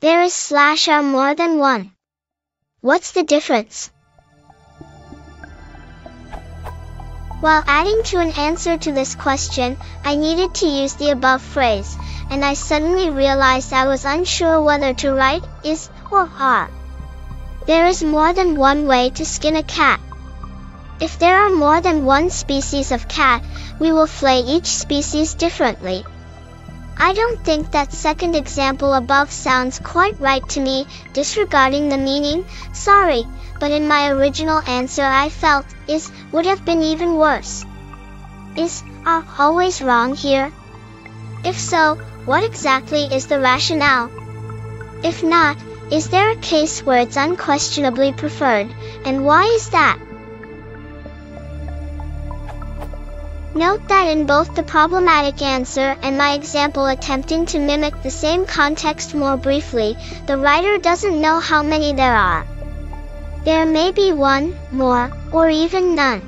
There is / are more than one. What's the difference? While adding to an answer to this question, I needed to use the above phrase, and I suddenly realized I was unsure whether to write is or are. There is more than one way to skin a cat. If there are more than one species of cat, we will flay each species differently. I don't think that second example above sounds quite right to me, disregarding the meaning, sorry, but in my original answer I felt is would have been even worse. Is are always wrong here? If so, what exactly is the rationale? If not, is there a case where it's unquestionably preferred, and why is that? Note that in both the problematic answer and my example attempting to mimic the same context more briefly, the writer doesn't know how many there are. There may be one, more, or even none.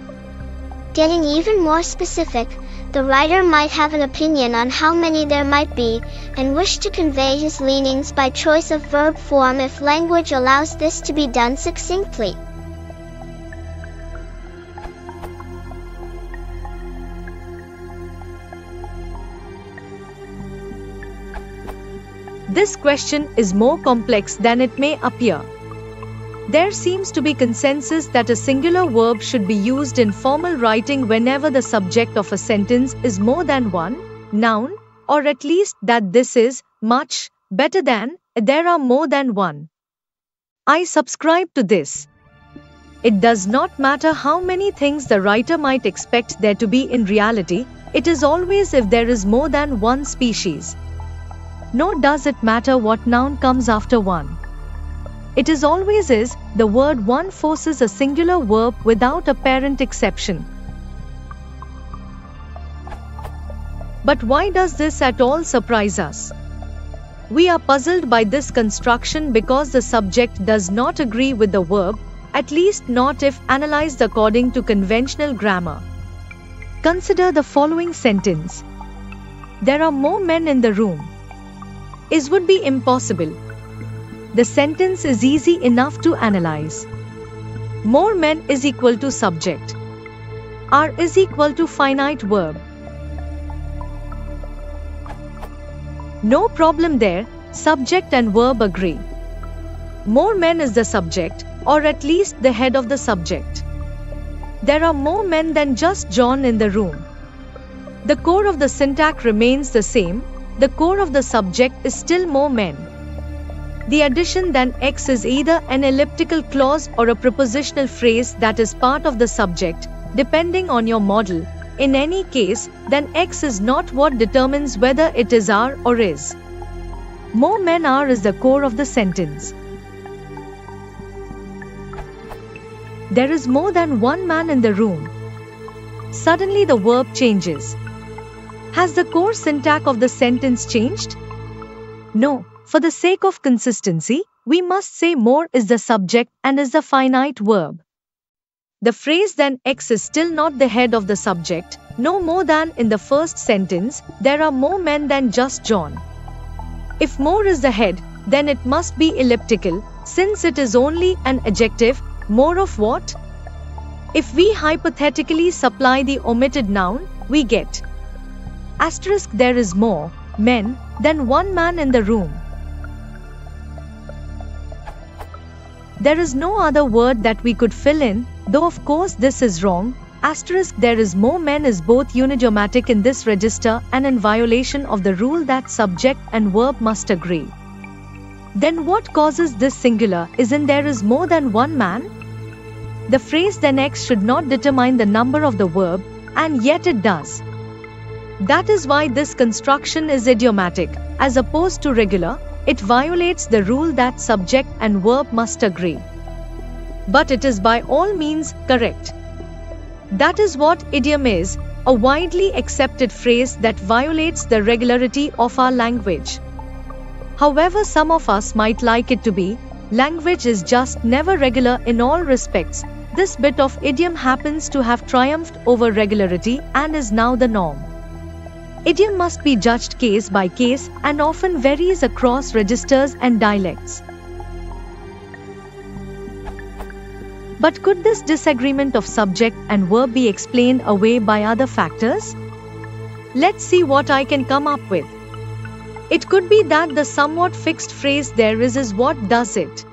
Getting even more specific, the writer might have an opinion on how many there might be, and wish to convey his leanings by choice of verb form if language allows this to be done succinctly. This question is more complex than it may appear. There seems to be consensus that a singular verb should be used in formal writing whenever the subject of a sentence is more than one noun, or at least that this is much better than there are more than one. I subscribe to this. It does not matter how many things the writer might expect there to be in reality, it is always if there is more than one species. Nor does it matter what noun comes after one. It is always is, the word one forces a singular verb without apparent exception. But why does this at all surprise us? We are puzzled by this construction because the subject does not agree with the verb, at least not if analyzed according to conventional grammar. Consider the following sentence. There are more men in the room. Is would be impossible. The sentence is easy enough to analyze. More men is equal to subject. Are is equal to finite verb. No problem there, subject and verb agree. More men is the subject, or at least the head of the subject. There are more men than just John in the room. The core of the syntax remains the same. The core of the subject is still more men. The addition than X is either an elliptical clause or a prepositional phrase that is part of the subject, depending on your model. In any case, then X is not what determines whether it is are or is. More men are is the core of the sentence. There is more than one man in the room. Suddenly the verb changes. Has the core syntax of the sentence changed? No, for the sake of consistency, we must say more is the subject and is the finite verb. The phrase then X is still not the head of the subject, no more than in the first sentence, there are more men than just John. If more is the head, then it must be elliptical, since it is only an adjective, more of what? If we hypothetically supply the omitted noun, we get asterisk there is more men than one man in the room. There is no other word that we could fill in, though of course this is wrong. Asterisk there is more men is both unidiomatic in this register and in violation of the rule that subject and verb must agree. Then what causes this singular is in there is more than one man? The phrase then X should not determine the number of the verb, and yet it does. That is why this construction is idiomatic, as opposed to regular. It violates the rule that subject and verb must agree. But it is by all means correct. That is what idiom is, a widely accepted phrase that violates the regularity of our language. However some of us might like it to be, language is just never regular in all respects. This bit of idiom happens to have triumphed over regularity and is now the norm. idiom must be judged case by case and often varies across registers and dialects. But could this disagreement of subject and verb be explained away by other factors? Let's see what I can come up with. It could be that the somewhat fixed phrase "there is what does it."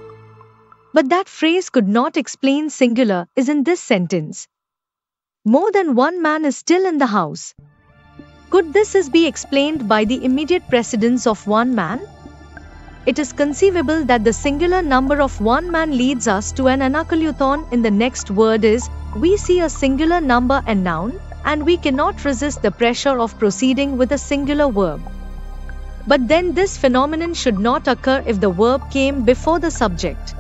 But that phrase could not explain singular is in this sentence. More than one man is still in the house. Could this is be explained by the immediate precedence of one man? It is conceivable that the singular number of one man leads us to an anakoluthon in the next word is, we see a singular number and noun, and we cannot resist the pressure of proceeding with a singular verb. But then this phenomenon should not occur if the verb came before the subject.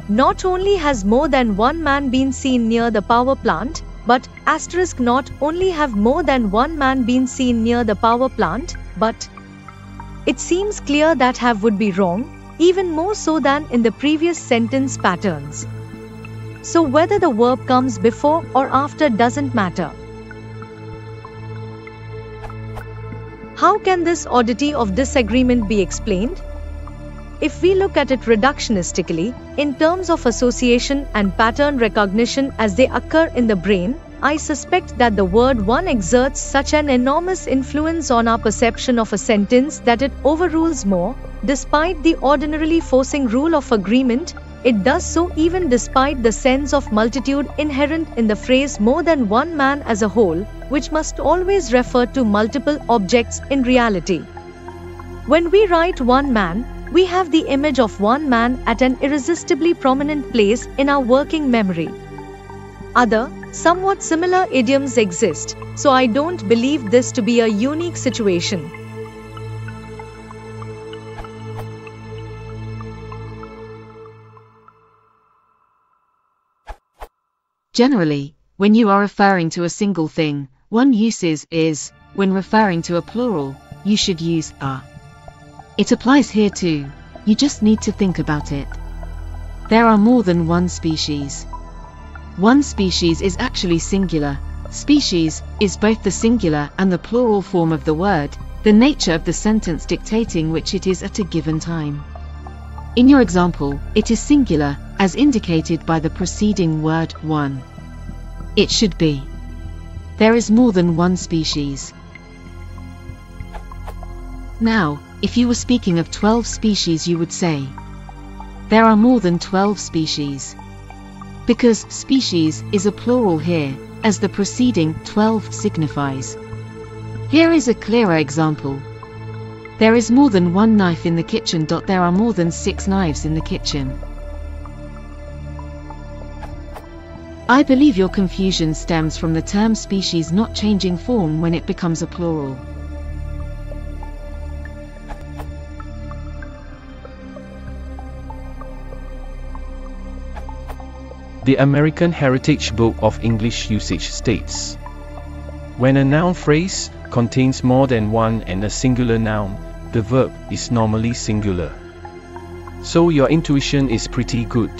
Not only has more than one man been seen near the power plant, but not only have more than one man been seen near the power plant, but it seems clear that have would be wrong, even more so than in the previous sentence patterns. So whether the verb comes before or after doesn't matter. How can this oddity of disagreement be explained? If we look at it reductionistically, in terms of association and pattern recognition as they occur in the brain, I suspect that the word one exerts such an enormous influence on our perception of a sentence that it overrules more. Despite the ordinarily forcing rule of agreement, it does so even despite the sense of multitude inherent in the phrase more than one man as a whole, which must always refer to multiple objects in reality. When we write one man, we have the image of one man at an irresistibly prominent place in our working memory. Other, somewhat similar idioms exist, so I don't believe this to be a unique situation. Generally, when you are referring to a single thing, one use is. When referring to a plural, you should use a. It applies here too, you just need to think about it. There are more than one species. One species is actually singular. Species is both the singular and the plural form of the word, the nature of the sentence dictating which it is at a given time. In your example, it is singular, as indicated by the preceding word one. It should be. There is more than one species. Now, if you were speaking of 12 species, you would say, there are more than 12 species. Because species is a plural here, as the preceding 12 signifies. Here is a clearer example. There is more than one knife in the kitchen. There are more than 6 knives in the kitchen. I believe your confusion stems from the term species not changing form when it becomes a plural. The American Heritage Book of English Usage states, when a noun phrase contains more than one and a singular noun, the verb is normally singular. So your intuition is pretty good.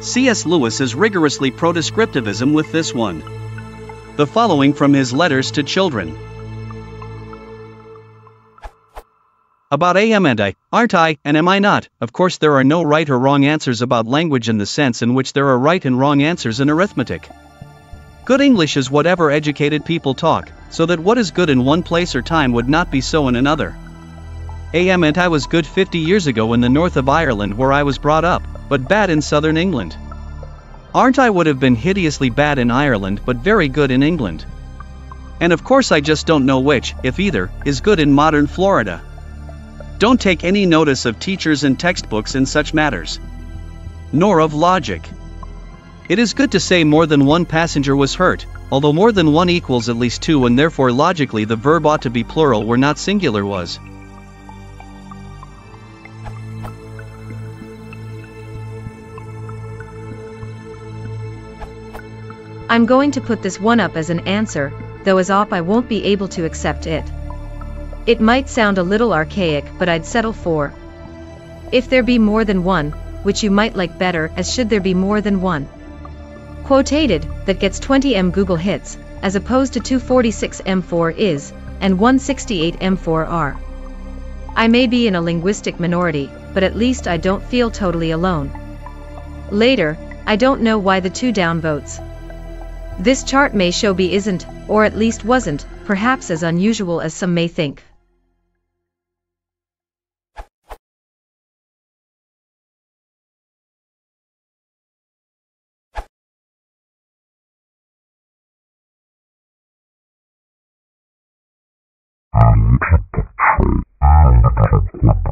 C.S. Lewis is rigorously pro-descriptivism with this one. The following from his letters to children. About am and I, aren't I, and am I not? Of course there are no right or wrong answers about language in the sense in which there are right and wrong answers in arithmetic. Good English is whatever educated people talk, so that what is good in one place or time would not be so in another. Am and I was good 50 years ago in the north of Ireland where I was brought up, but bad in southern England. Aren't I would have been hideously bad in Ireland but very good in England. And of course I just don't know which, if either, is good in modern Florida. Don't take any notice of teachers and textbooks in such matters. Nor of logic. It is good to say more than one passenger was hurt, although more than one equals at least two and therefore logically the verb ought to be plural where not singular was. I'm going to put this one up as an answer, though as op I won't be able to accept it. It might sound a little archaic, but I'd settle for If there be more than one, which you might like better as should there be more than one. Quotated, that gets 20 Google hits, as opposed to 246 for is, and 168 for are. I may be in a linguistic minority, but at least I don't feel totally alone. Later, I don't know why the 2 downvotes. This chart may show B isn't, or at least wasn't, perhaps as unusual as some may think. I